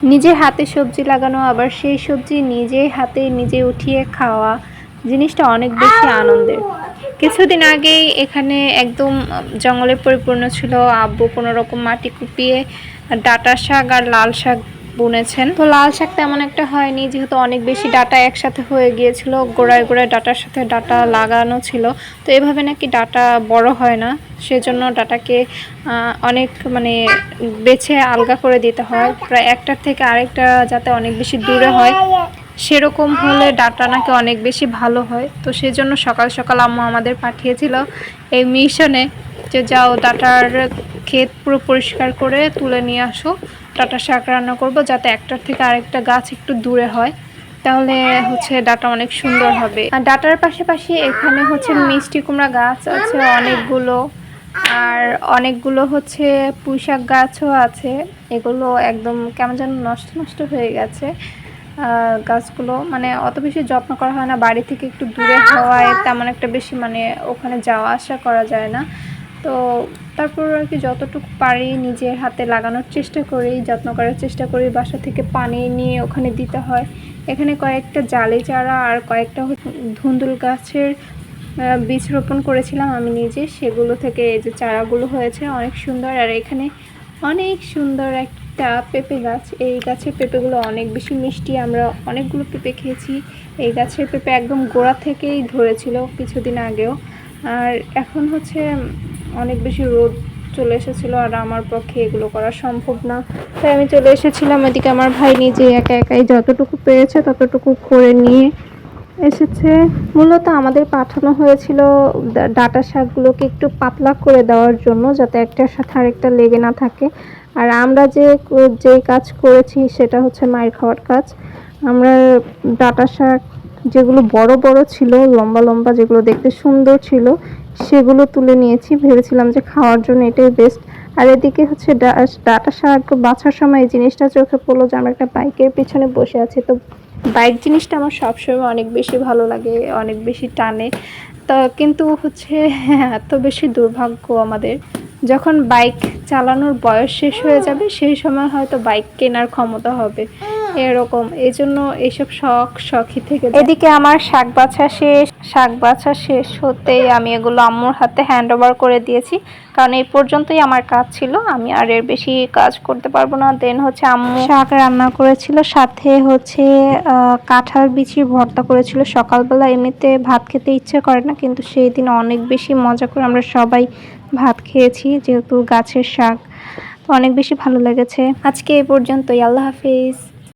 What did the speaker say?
নিজে হাতে সবজি লাগানো, আবার সেই সবজি নিজে হাতে নিজে উঠিয়ে খাওয়া জিনিসটা অনেক বেশি আনন্দের। কিছুদিন আগেই এখানে একদম জঙ্গলে পরিপূর্ণ ছিল। আব্বু কোনো রকম মাটি কুপিয়ে ডাঁটা শাক আর লাল শাক বুনেছেন। তো লাল শাক তেমন একটা হয়নি, যেহেতু অনেক বেশি ডাঁটা একসাথে হয়ে গিয়েছিল, গোড়ায় গোড়ায় ডাঁটার সাথে ডাঁটা লাগানো ছিল। তো এভাবে নাকি ডাঁটা বড় হয় না, সেজন্য ডাঁটাকে অনেক বেছে আলগা করে দিতে হয়, প্রায় একটার থেকে আরেকটা যাতে অনেক বেশি দূরে হয়, সেরকম হলে ডাঁটা নাকি অনেক বেশি ভালো হয়। তো সেজন্য সকাল সকাল আম্মু আমাদের পাঠিয়েছিল এই মিশনে যে যাও ডাঁটার ক্ষেত পুরো পরিষ্কার করে তুলে নিয়ে আসো, ডাঁটা শাক রান্না করবো, যাতে একটার থেকে আরেকটা গাছ একটু দূরে হয়, তাহলে ডাঁটা অনেক সুন্দর হবে। আর ডাঁটার পাশাপাশি এখানে মিষ্টি কুমড়া গাছ আছে অনেকগুলো, আর অনেকগুলো পুঁইশাক গাছও আছে। এগুলো একদম কেমন যেন নষ্ট নষ্ট হয়ে গেছে। গাছগুলো অত বেশি যত্ন করা হয় না, বাড়ি থেকে একটু দূরে হওয়ায় তেমন একটা বেশি ওখানে যাওয়া আসা করা যায় না। তো তারপর আর কি যতটুকু পারি নিজের হাতে লাগানোর চেষ্টা করি, যত্ন করার চেষ্টা করি। বাসা থেকে পানি নিয়ে ওখানে দিতে হয়। এখানে কয়েকটা জালি চারা আর কয়েকটা ধুন্দুল গাছের বীজ রোপণ করেছিলাম আমি নিজে, সেগুলো থেকে এই যে চারাগুলো হয়েছে অনেক সুন্দর। আর এখানে অনেক সুন্দর একটা পেঁপে গাছ, এই গাছের পেঁপেগুলো অনেক বেশি মিষ্টি, আমরা অনেকগুলো পেঁপে খেয়েছি। এই গাছের পেঁপে একদম গোড়া থেকেই ধরেছিল কিছুদিন আগেও। আর এখন অনেক বেশি রোদ চলে এসেছিলো, আর আমার পক্ষে এগুলো করা সম্ভব না, তাই আমি চলে এসেছিলাম। এদিকে আমার ভাই নিজে একা একাই যতটুকু পেরেছে ততটুকু করে নিয়ে এসেছে। মূলত আমাদের পাঠানো হয়েছিল ডাঁটা শাকগুলোকে একটু পাতলা করে দেওয়ার জন্য, যাতে একটার সাথে আরেকটা লেগে না থাকে। আর আমরা যে কাজ করেছি সেটা মায়ের খাওয়ার কাজ। আমরা ডাঁটা শাক যেগুলো বড় বড় ছিল, লম্বা লম্বা, যেগুলো দেখতে সুন্দর ছিল, সেগুলো তুলে নিয়েছি। ভেবেছিলাম যে খাওয়ার জন্য এটাই বেস্ট। আর এদিকে ডাঁটা শাক বাছার সময় এই জিনিসটা চোখে পড়লো যে আমরা একটা বাইকের পিছনে বসে আছি। তো বাইক জিনিসটা আমার সবসময় অনেক বেশি ভালো লাগে, অনেক বেশি টানে। তো কিন্তু এত বেশি দুর্ভাগ্য আমাদের, যখন বাইক চালানোর বয়স শেষ হয়ে যাবে সেই সময় হয়তো বাইক কেনার ক্ষমতা হবে এরকম। এই জন্য এইসব শখই থেকে যায়। এদিকে আমার শাক বাছা শেষ হতেই আমি এগুলো আম্মুর হাতে হ্যান্ড ওভার করে দিয়েছি, কারণ এই পর্যন্তই আমার কাজ ছিল, আমি আর এর বেশি কাজ করতে পারবো না। দেন আম্মু শাক রান্না করেছিল, সাথে কাঁঠাল বিচির ভর্তা করেছিল। সকালবেলা এমনিতে ভাত খেতে ইচ্ছে করে না, কিন্তু সেই দিন অনেক বেশি মজা করে আমরা সবাই ভাত খেয়েছি, যেহেতু গাছের শাক। তো অনেক বেশি ভালো লেগেছে। আজকে এই পর্যন্তই, আল্লাহ হাফিজ।